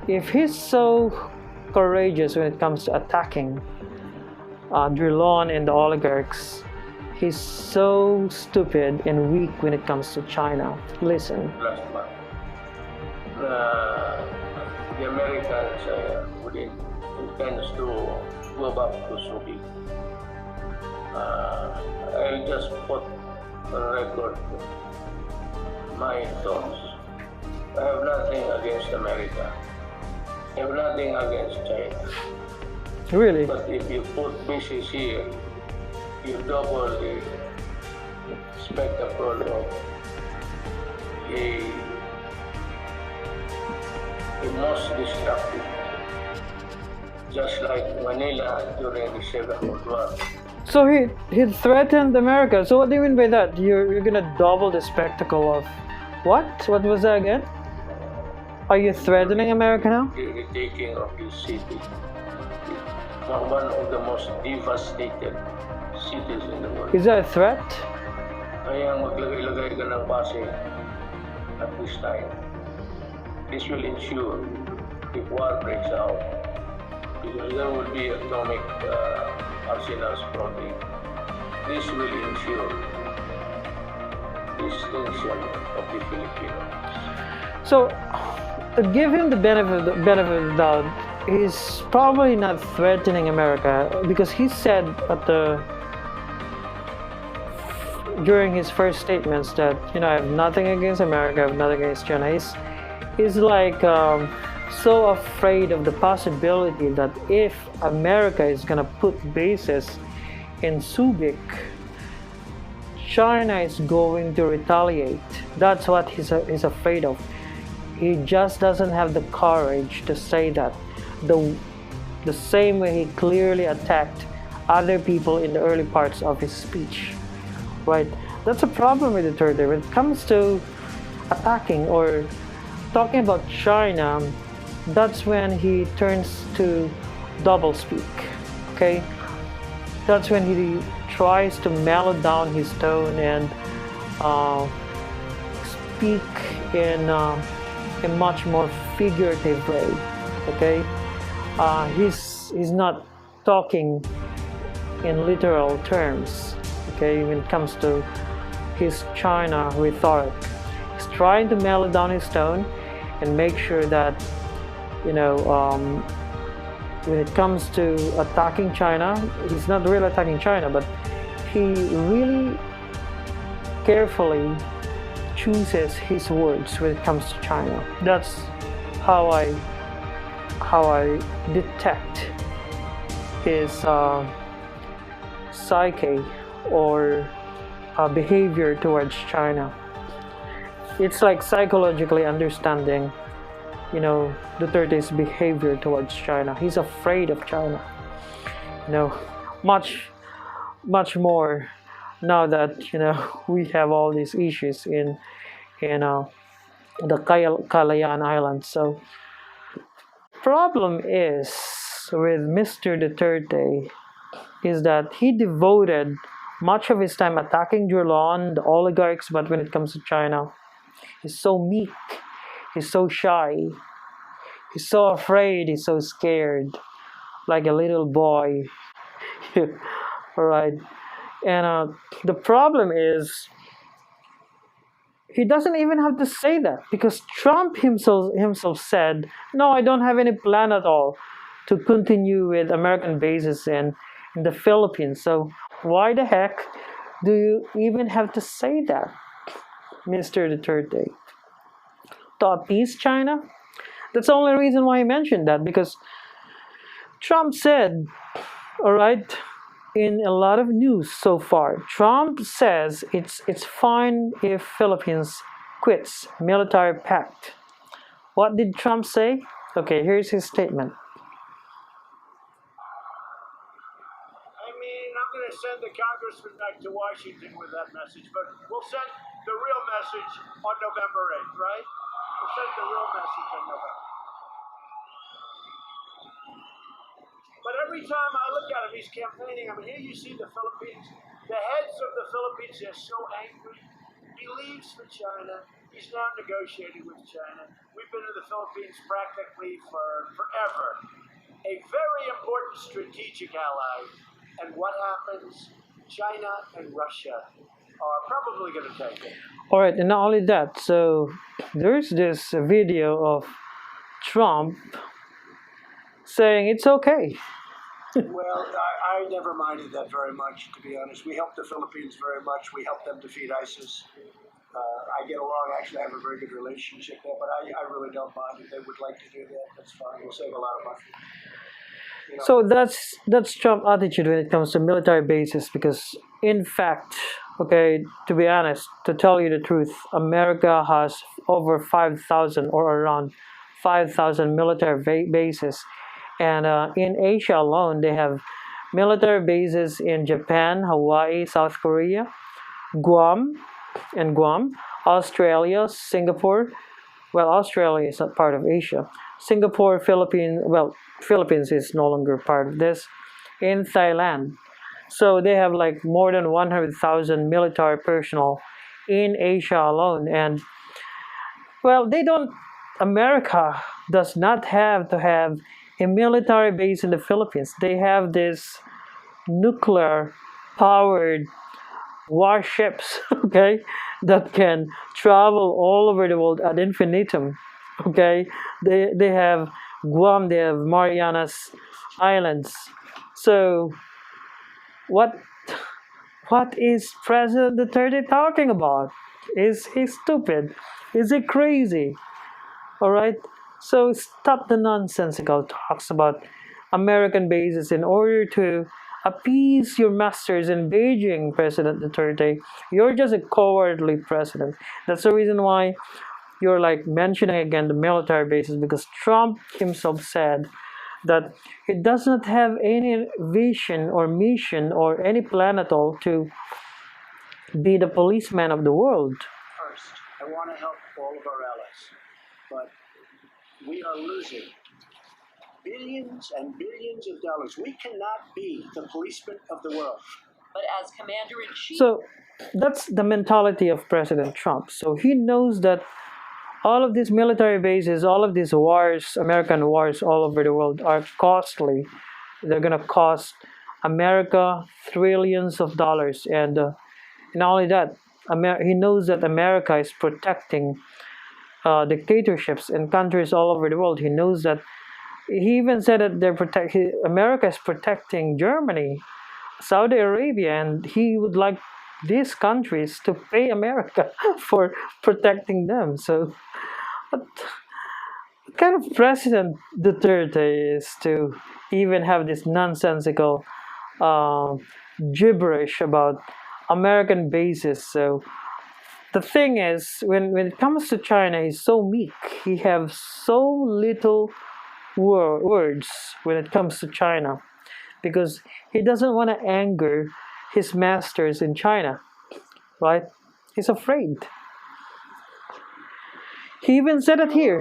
if he's so courageous when it comes to attacking Drillon and the oligarchs, he's so stupid and weak when it comes to China. Listen. Last month, the Americans intends to go back to Subic. I just put on record my thoughts. I have nothing against America. I have nothing against China. Really? But if you put pieces here, you double the spectacle of a most destructive, just like Manila during the Second World War. So he threatened America. So what do you mean by that? You're gonna double the spectacle of what? What was that again? Are you threatening America now? The taking of this city, one of the most devastated cities in the world. Is that a threat? Kaya maglagay-lagay ka ng base at this time. This will ensure if war breaks out, because there will be atomic arsenals floating. This will ensure the extinction of the Filipinos. So, to give him the benefit of the doubt, he's probably not threatening America, because he said during his first statements that, I have nothing against America, I have nothing against China. He's like so afraid of the possibility that if America is gonna put bases in Subic, China is going to retaliate. That's what he's afraid of. He just doesn't have the courage to say that. The same way he clearly attacked other people in the early parts of his speech. Right? That's a problem with Duterte. When it comes to attacking or talking about China, that's when he turns to doublespeak. Okay? That's when he tries to mellow down his tone and speak in a much more figurative way. Okay? He's not talking in literal terms. Okay, when it comes to his China rhetoric, he's trying to mellow down his tone and make sure that when it comes to attacking China, he's not really attacking China, but he really carefully chooses his words when it comes to China. That's how I detect his psyche or behavior towards China. It's like psychologically understanding, Duterte's behavior towards China. He's afraid of China. Much more now that we have all these issues in the Kalayaan Islands. So problem is with Mr. Duterte is that he devoted much of his time attacking Drillon, the oligarchs, but when it comes to China, he's so meek, he's so shy, he's so afraid, he's so scared, like a little boy. Alright. And the problem is, he doesn't even have to say that, because Trump himself said, no, I don't have any plan at all to continue with American bases in the Philippines. So why the heck do you even have to say that, Mr. Duterte? To appease China? That's the only reason why he mentioned that, because Trump said, alright, in a lot of news so far, Trump says it's fine if Philippines quits military pact. What did Trump say? Okay, here's his statement. I'm going to send the congressman back to Washington with that message, but we'll send the real message on November 8th, right? We'll send the real message on November. But every time I look at him, he's campaigning. Here you see the Philippines. The heads of the Philippines are so angry. He leaves for China. He's now negotiating with China. We've been been in the Philippines practically for forever. A very important strategic ally. And what happens? China and Russia are probably going to take it. All right, and not only that, so there's this video of Trump saying it's okay. Well, I never minded that very much, to be honest. We helped the Philippines very much. We helped them defeat ISIS. I get along. Actually, I have a very good relationship there, but I really don't mind if they would like to do that. That's fine. We'll save a lot of money. You know, So that's Trump attitude when it comes to military bases, because in fact, okay, to be honest, to tell you the truth, America has over 5,000 or around 5,000 military bases, and in Asia alone, they have military bases in Japan, Hawaii, South Korea, Guam, Australia, Singapore. Well, Australia is not part of Asia. Singapore, Philippines. Well, Philippines is no longer part of this. In Thailand, so they have like more than 100,000 military personnel in Asia alone, and well, they don't. America does not have to have a military base in the Philippines. They have this nuclear powered warships, okay, that can travel all over the world ad infinitum. Okay, they have Guam, they have Marianas Islands. So what is President Duterte talking about? Is he stupid? Is he crazy? All right. So stop the nonsensical talks about American bases in order to appease your masters in Beijing, President Duterte. You're just a cowardly president. That's the reason why you're like mentioning again the military bases, because Trump himself said that he does not have any vision or mission or any plan at all to be the policeman of the world. first, I want to help all of our allies, but we are losing billions and billions of dollars. We cannot be the policeman of the world. But as commander-in-chief, So that's the mentality of President Trump. So he knows that all of these military bases, all of these wars, American wars all over the world are costly. They're going to cost America trillions of dollars. And not only that, he knows that America is protecting dictatorships in countries all over the world. He knows that. He even said that America is protecting Germany, Saudi Arabia, and he would like these countries to pay America for protecting them. So, what kind of president Duterte is to even have this nonsensical gibberish about American bases? So, the thing is, when it comes to China, he's so meek. He has so little words when it comes to China, because he doesn't want to anger his masters in China, right? He's afraid. He even said it here.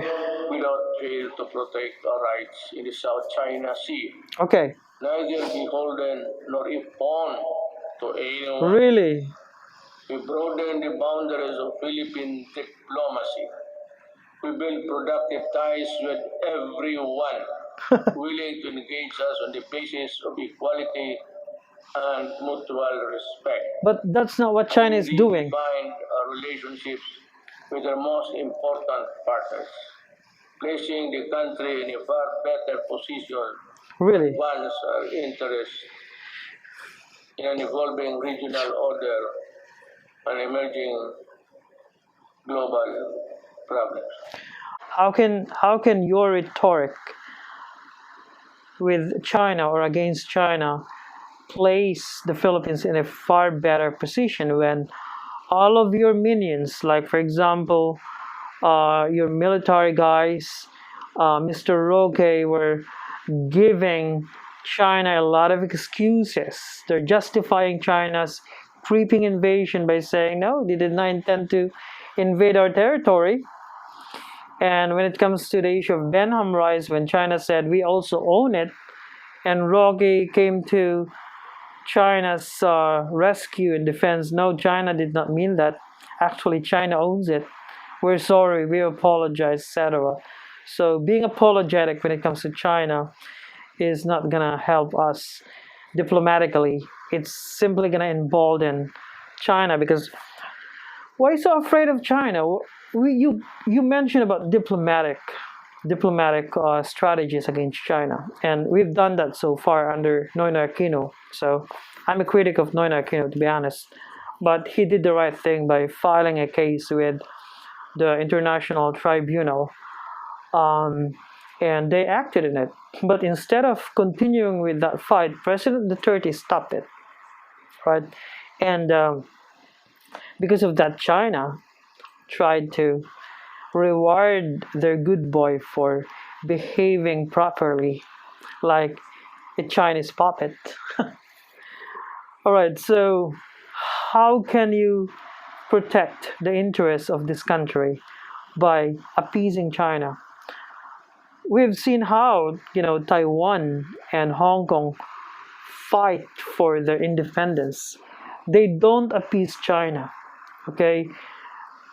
We don't fail to protect our rights in the South China Sea, Okay, neither beholden nor a pawn to anyone. really? We broaden the boundaries of Philippine diplomacy. We build productive ties with everyone willing to engage us on the basis of equality and mutual respect. But that's not what China is We doing. redefine our relationships with our most important partners, placing the country in a far better position Really? once our interests in an evolving regional order and emerging global problems. How can your rhetoric with China or against China place the Philippines in a far better position when all of your minions, like for example, your military guys, Mr. Roque, were giving China a lot of excuses. They're justifying China's creeping invasion by saying, no, they did not intend to invade our territory. And when it comes to the issue of Benham Rice, when China said we also own it, and Roque came to China's rescue and defense, no, China did not mean that. Actually, China owns it. we're sorry, we apologize, etc. So being apologetic when it comes to China is not gonna help us diplomatically. It's simply gonna embolden China, because why so afraid of China? You mentioned about diplomatic strategies against China, and we've done that so far under Noynoy Aquino. So I'm a critic of Noynoy Aquino, to be honest, but he did the right thing by filing a case with the International Tribunal, and they acted in it. But instead of continuing with that fight, President Duterte stopped it, right? And because of that, China tried to reward their good boy for behaving properly, like a Chinese puppet. All right, so how can you protect the interests of this country by appeasing China? We've seen how, Taiwan and Hong Kong fight for their independence. They don't appease China, okay?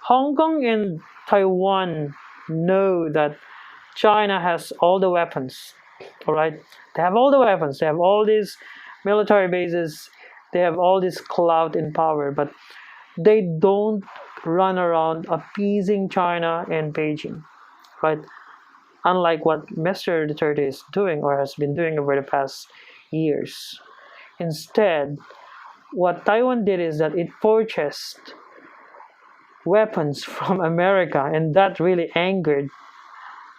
Hong Kong and Taiwan know that China has all the weapons, all right? They have all the weapons. They have all these military bases. They have all this clout and power, but they don't run around appeasing China and Beijing, right? Unlike what Mr. Duterte is doing or has been doing over the past years. Instead, what Taiwan did is that it purchased weapons from America, and that really angered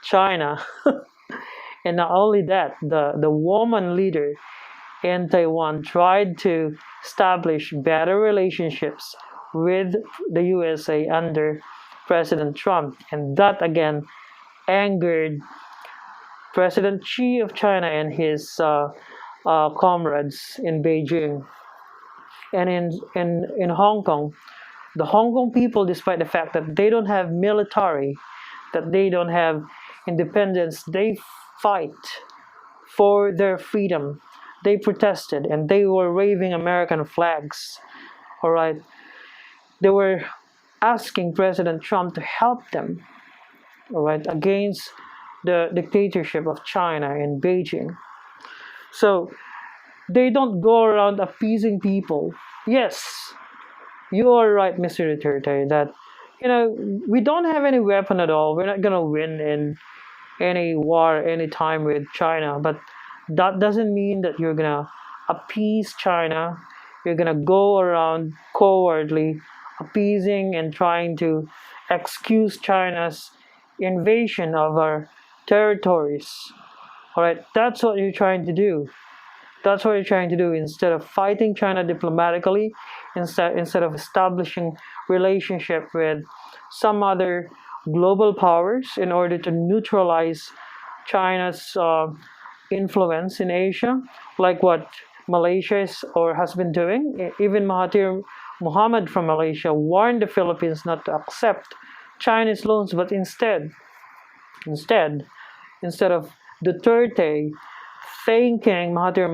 China. And not only that, the woman leader in Taiwan tried to establish better relationships with the USA under President Trump, and that again angered President Xi of China and his comrades in Beijing. And in Hong Kong, the Hong Kong people, despite the fact that they don't have military, that they don't have independence, they fight for their freedom. They protested and they were waving American flags. All right. They were asking President Trump to help them, all right, against the dictatorship of China and Beijing. So they don't go around appeasing people. Yes, you are right, Mr. Duterte, that we don't have any weapon at all. We're not gonna win in any war anytime with China, but that doesn't mean that you're gonna appease China. You're gonna go around cowardly appeasing and trying to excuse China's invasion of our territories. All right, that's what you're trying to do. That's what you're trying to do. Instead of fighting China diplomatically, instead of establishing relationship with some other global powers in order to neutralize China's influence in Asia, like what Malaysia has been doing. Even Mahathir Mohamad from Malaysia warned the Philippines not to accept Chinese loans, but instead of Duterte thanking Mahathir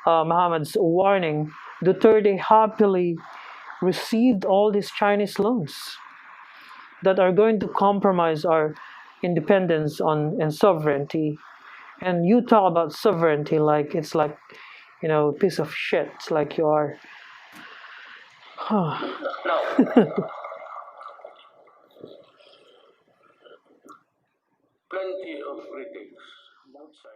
Mohamad's warning, Duterte happily received all these Chinese loans that are going to compromise our independence and sovereignty. And you talk about sovereignty like it's like, a piece of shit, like you are. No. Plenty of critics, both sides.